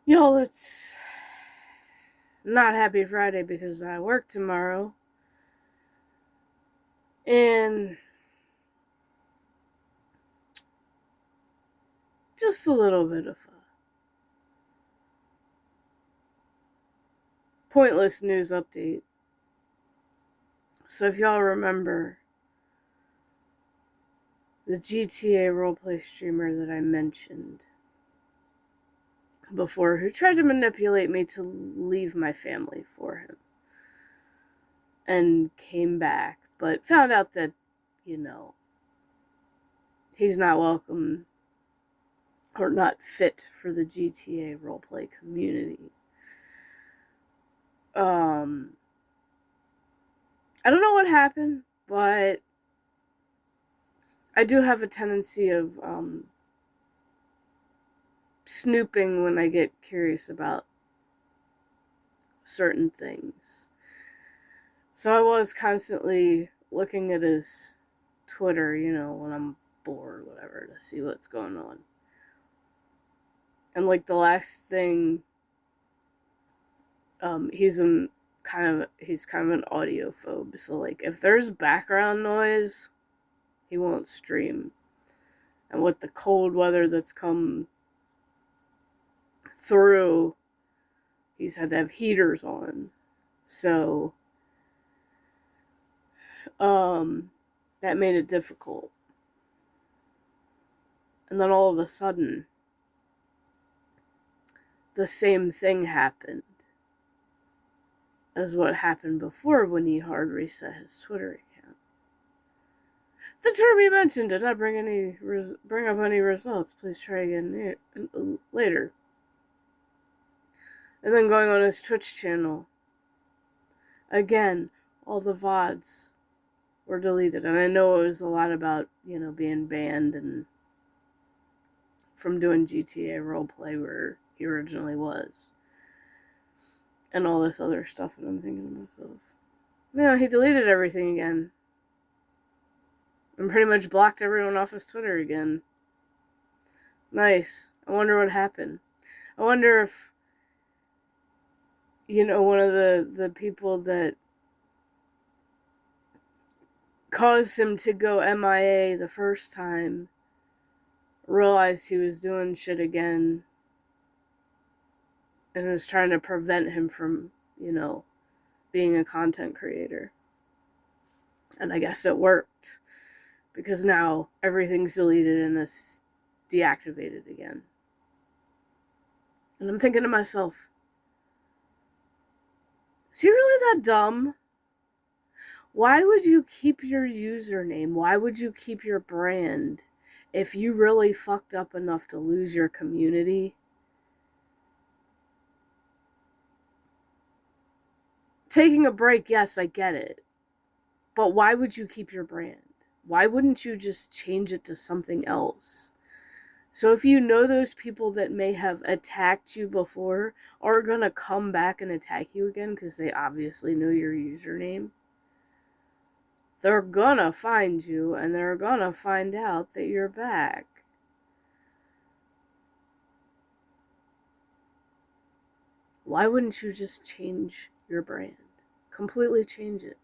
Y'all, it's not Happy Friday because I work tomorrow. And just a little bit of a pointless news update. So if y'all remember the GTA roleplay streamer that I mentioned before, who tried to manipulate me to leave my family for him and came back, but found out that, he's not welcome or not fit for the GTA roleplay community. I don't know what happened, but I do have a tendency of snooping when I get curious about certain things. So I was constantly looking at his Twitter, when I'm bored, whatever, to see what's going on. And like the last thing, he's kind of an audiophobe. So like if there's background noise, he won't stream. And with the cold weather that's come through, he's had to have heaters on. So that made it difficult. And then all of a sudden, the same thing happened as what happened before when he hard reset his Twitter account. The term you mentioned did not bring up any results. Please try again later. And then going on his Twitch channel, again, all the VODs were deleted. And I know it was a lot about, being banned and from doing GTA roleplay where he originally was. And all this other stuff, and I'm thinking to myself, yeah, he deleted everything again. And pretty much blocked everyone off his Twitter again. Nice. I wonder what happened. I wonder if, one of the people that caused him to go MIA the first time realized he was doing shit again and was trying to prevent him from, being a content creator. And I guess it worked, because now everything's deleted and it's deactivated again. And I'm thinking to myself, is he really that dumb? Why would you keep your username? Why would you keep your brand if you really fucked up enough to lose your community? Taking a break, yes, I get it. But why would you keep your brand? Why wouldn't you just change it to something else? So if you know those people that may have attacked you before are going to come back and attack you again because they obviously know your username, they're going to find you and they're going to find out that you're back. Why wouldn't you just change your brand? Completely change it.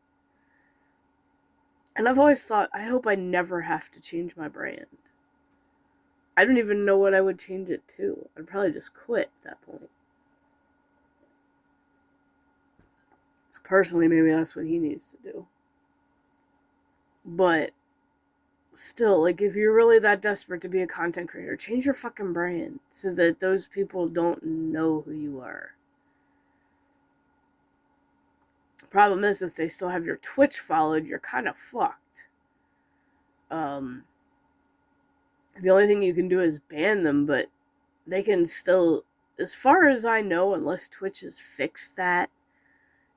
And I've always thought, I hope I never have to change my brand. I don't even know what I would change it to. I'd probably just quit at that point. Personally, maybe that's what he needs to do. But still, like, if you're really that desperate to be a content creator, change your fucking brand so that those people don't know who you are. Problem is, if they still have your Twitch followed, you're kind of fucked. The only thing you can do is ban them, but they can still, as far as I know, unless Twitch has fixed that,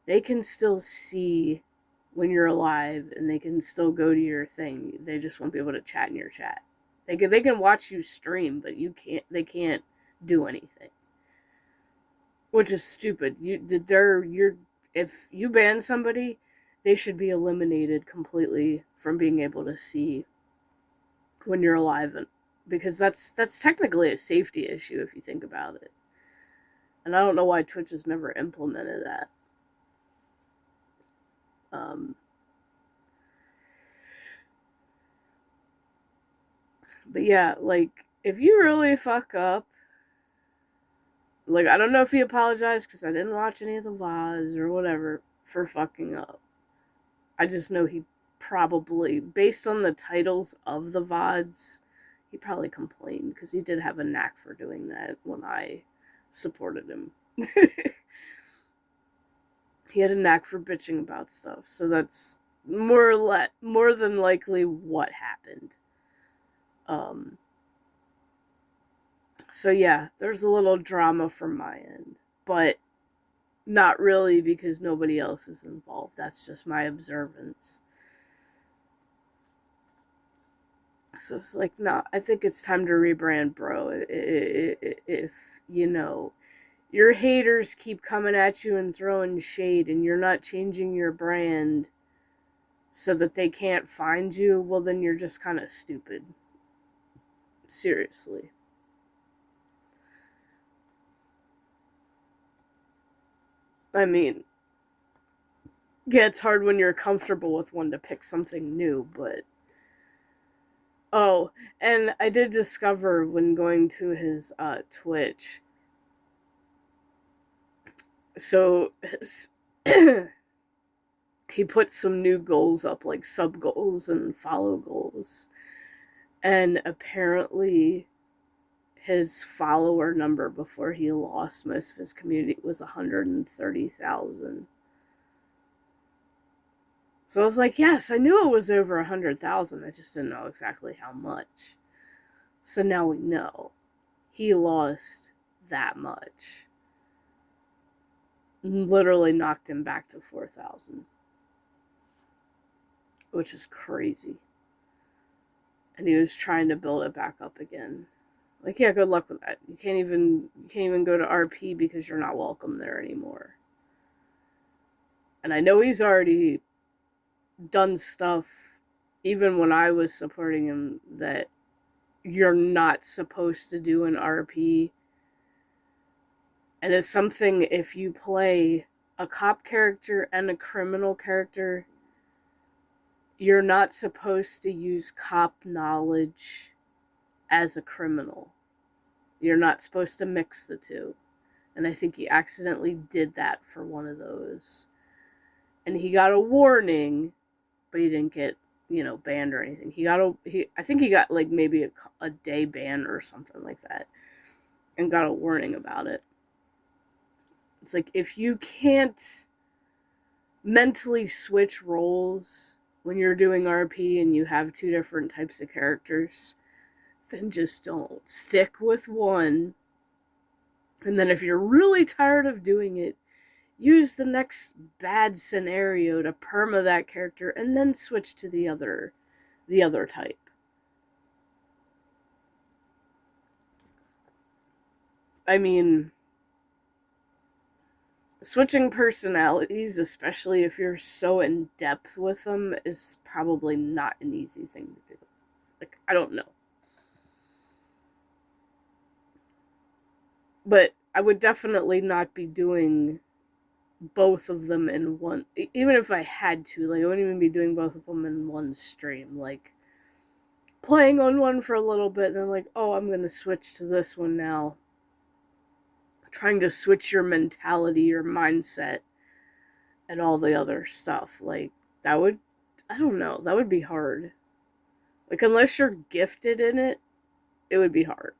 they can still see when you're alive and they can still go to your thing. They just won't be able to chat in your chat. They can watch you stream, but they can't do anything. Which is stupid. If you ban somebody, they should be eliminated completely from being able to see when you're alive, because that's technically a safety issue if you think about it. And I don't know why Twitch has never implemented that. Um, but yeah, like, if you really fuck up, like, I don't know if he apologized because I didn't watch any of the VODs or whatever for fucking up. I just know he probably, based on the titles of the VODs, he probably complained because he did have a knack for doing that when I supported him. He had a knack for bitching about stuff, so that's more than likely what happened. Um, so yeah, there's a little drama from my end, but not really because nobody else is involved. That's just my observance. So it's like, nah, I think it's time to rebrand, bro. If, you know, your haters keep coming at you and throwing shade and you're not changing your brand so that they can't find you, well, then you're just kind of stupid. Seriously. I mean, yeah, it's hard when you're comfortable with one to pick something new, but. Oh, and I did discover when going to his Twitch. So he put some new goals up, like sub goals and follow goals. And apparently his follower number before he lost most of his community was 130,000. So I was like, yes, I knew it was over 100,000. I just didn't know exactly how much. So now we know. He lost that much. Literally knocked him back to 4,000. Which is crazy. And he was trying to build it back up again. Like, yeah, good luck with that. You can't even go to RP because you're not welcome there anymore. And I know he's already done stuff, even when I was supporting him, that you're not supposed to do in RP. And it's something, if you play a cop character and a criminal character, you're not supposed to use cop knowledge as a criminal. You're not supposed to mix the two. And I think he accidentally did that for one of those. And he got a warning, but he didn't get, banned or anything. I think he got like maybe a day ban or something like that. And got a warning about it. It's like, if you can't mentally switch roles when you're doing RP and you have two different types of characters, then just don't. Stick with one. And then if you're really tired of doing it, use the next bad scenario to perma that character and then switch to the other type. I mean, switching personalities, especially if you're so in depth with them, is probably not an easy thing to do. Like, I don't know. But I would definitely not be doing both of them in one. Even if I had to, like, I wouldn't even be doing both of them in one stream. Like, playing on one for a little bit, and then like, oh, I'm gonna switch to this one now. Trying to switch your mentality, your mindset, and all the other stuff. Like, that would, I don't know, that would be hard. Like, unless you're gifted in it, it would be hard.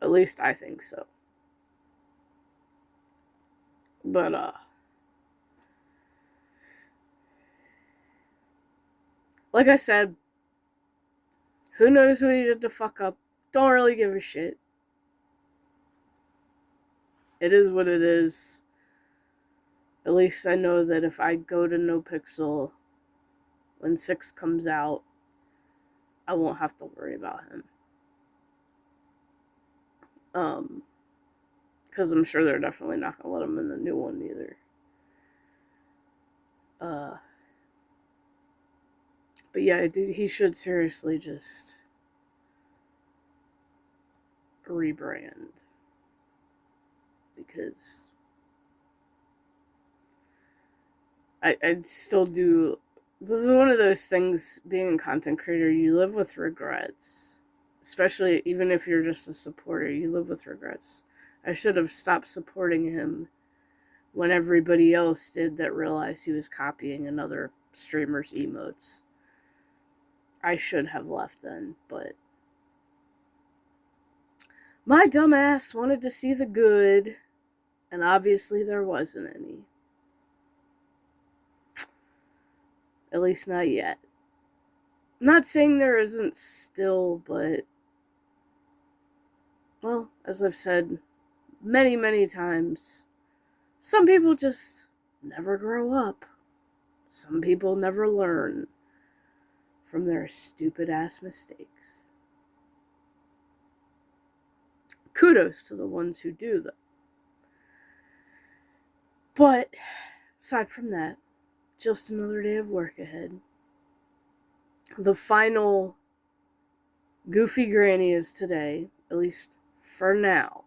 At least I think so. But, like I said, who knows who he did to fuck up? Don't really give a shit. It is what it is. At least I know that if I go to NoPixel when 6 comes out, I won't have to worry about him. Because I'm sure they're definitely not going to let him in the new one either. But yeah, he should seriously just rebrand. because I still do. This is one of those things, being a content creator, you live with regrets. Especially even if you're just a supporter, you live with regrets. I should have stopped supporting him when everybody else did that realized he was copying another streamer's emotes. I should have left then, but my dumbass wanted to see the good, and obviously there wasn't any. At least not yet. I'm not saying there isn't still, but, well, as I've said many, many times, some people just never grow up. Some people never learn from their stupid ass mistakes. Kudos to the ones who do, though. But aside from that, just another day of work ahead. The final Goofy Granny is today, at least for now.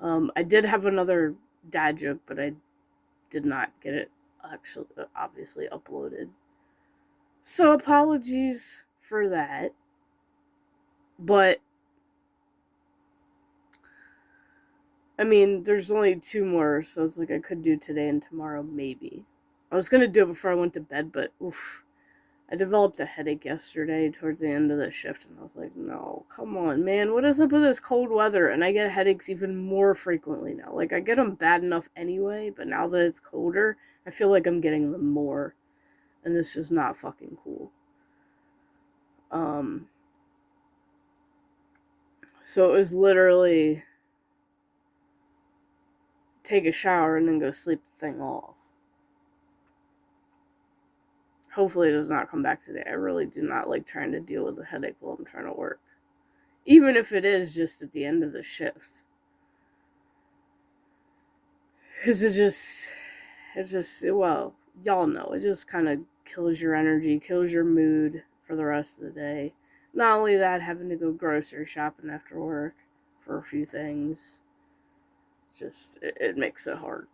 I did have another dad joke, but I did not get it actually, obviously, uploaded. So apologies for that. But, I mean, there's only 2 more, so it's like I could do today and tomorrow, maybe. I was going to do it before I went to bed, but oof. I developed a headache yesterday towards the end of the shift, and I was like, no, come on, man, what is up with this cold weather? And I get headaches even more frequently now. Like, I get them bad enough anyway, but now that it's colder, I feel like I'm getting them more. And this is not fucking cool. So it was literally take a shower and then go sleep the thing off. Hopefully it does not come back today. I really do not like trying to deal with a headache while I'm trying to work. Even if it is just at the end of the shift. Because it just, well, y'all know, it just kind of kills your energy, kills your mood for the rest of the day. Not only that, having to go grocery shopping after work for a few things. Just, it makes it hard.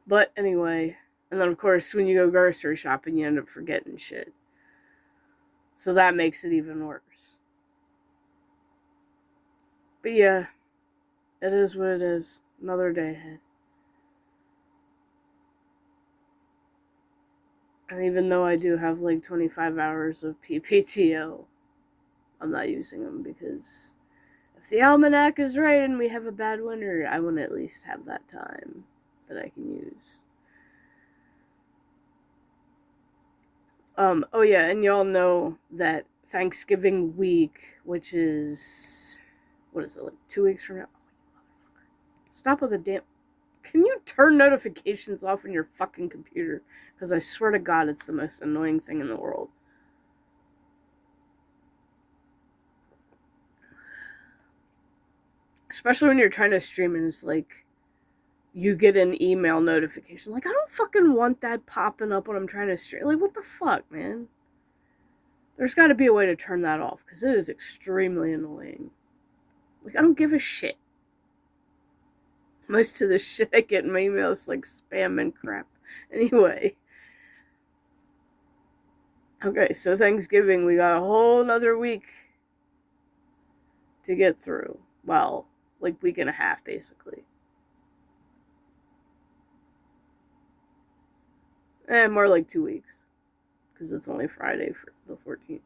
But anyway, and then of course when you go grocery shopping, you end up forgetting shit. So that makes it even worse. But yeah, it is what it is. Another day ahead. And even though I do have like 25 hours of PPTO, I'm not using them because if the almanac is right and we have a bad winter, I want to at least have that time that I can use. Oh yeah, and y'all know that Thanksgiving week, which is, what is it, like 2 weeks from now? Stop with the damn... Can you turn notifications off on your fucking computer? Because I swear to God, it's the most annoying thing in the world. Especially when you're trying to stream and it's like, you get an email notification. Like, I don't fucking want that popping up when I'm trying to stream. Like, what the fuck, man? There's got to be a way to turn that off, because it is extremely annoying. Like, I don't give a shit. Most of the shit I get in my email is like spam and crap. Anyway. Okay, so Thanksgiving, we got a whole nother week to get through. Well, like week and a half, basically. More like 2 weeks. Because it's only Friday for the 14th.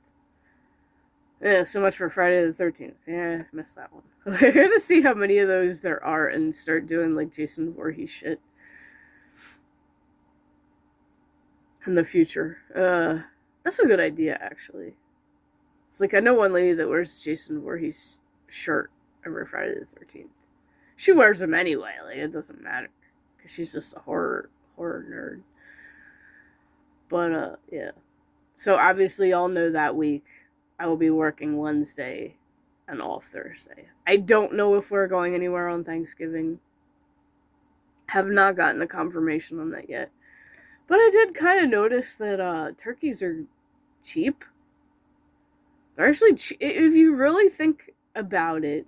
Yeah, so much for Friday the 13th. Yeah, I missed that one. I gotta see how many of those there are and start doing like Jason Voorhees shit. In the future. That's a good idea, actually. It's like, I know one lady that wears Jason Voorhees shirt every Friday the 13th. She wears them anyway, like, it doesn't matter. Because she's just a horror nerd. But, yeah. So, obviously, y'all know that week I will be working Wednesday and off Thursday. I don't know if we're going anywhere on Thanksgiving. Have not gotten a confirmation on that yet. But I did kind of notice that turkeys are cheap. They're actually cheap. If you really think about it,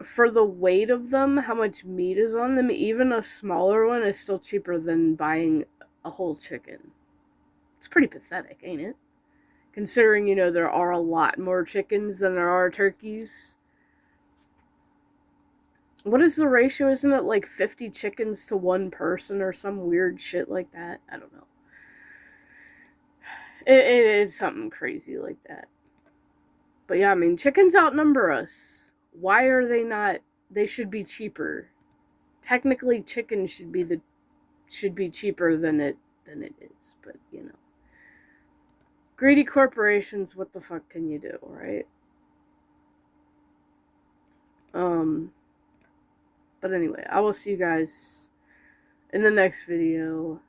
for the weight of them, how much meat is on them, even a smaller one is still cheaper than buying a whole chicken. It's pretty pathetic, ain't it? Considering, there are a lot more chickens than there are turkeys. What is the ratio? Isn't it like 50 chickens to one person or some weird shit like that? I don't know. It is something crazy like that. But yeah, I mean, chickens outnumber us. Why are they not? They should be cheaper. Technically, chicken should be cheaper than it is. But greedy corporations. What the fuck can you do, right? Um. But anyway, I will see you guys in the next video.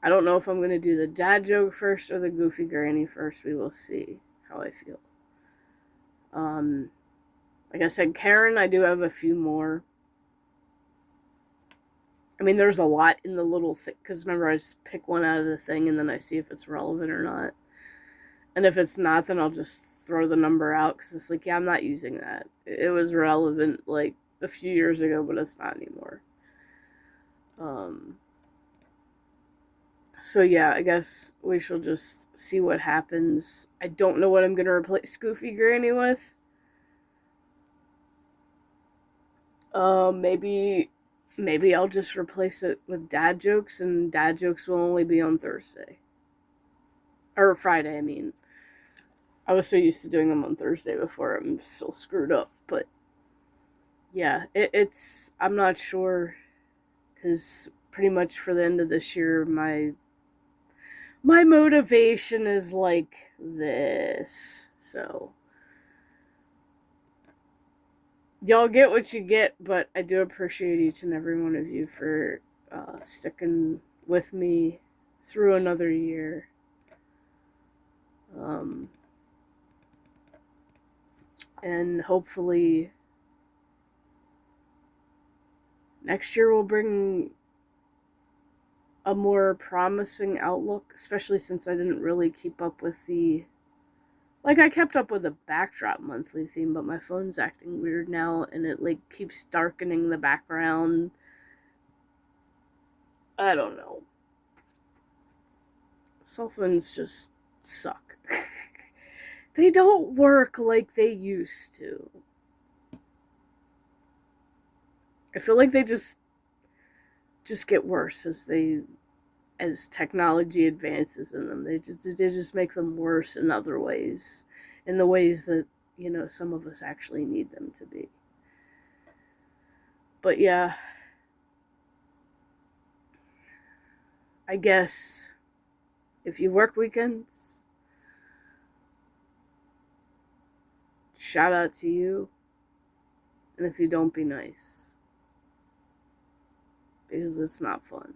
I don't know if I'm going to do the dad joke first or the goofy granny first. We will see how I feel. Like I said, Karen, I do have a few more. I mean, there's a lot in the little thing, because remember, I just pick one out of the thing and then I see if it's relevant or not. And if it's not, then I'll just throw the number out, because it's like, yeah, I'm not using that. It was relevant like a few years ago, but it's not anymore. So yeah, I guess we shall just see what happens. I don't know what I'm gonna replace Goofy Granny with. Maybe I'll just replace it with dad jokes, and dad jokes will only be on Thursday. Or Friday, I mean. I was so used to doing them on Thursday before, I'm still screwed up, but yeah, it's I'm not sure, because pretty much for the end of this year, my motivation is like this. So y'all get what you get, but I do appreciate each and every one of you for sticking with me through another year. And hopefully next year will bring a more promising outlook, especially since I didn't really keep up with I kept up with the backdrop monthly theme, but my phone's acting weird now, and it keeps darkening the background. I don't know. Cell phones just suck. They don't work like they used to. I feel like they just get worse as technology advances in them. They just make them worse in other ways, in the ways that some of us actually need them to be. But yeah, I guess if you work weekends, shout out to you. And if you don't, be nice, because it's not fun.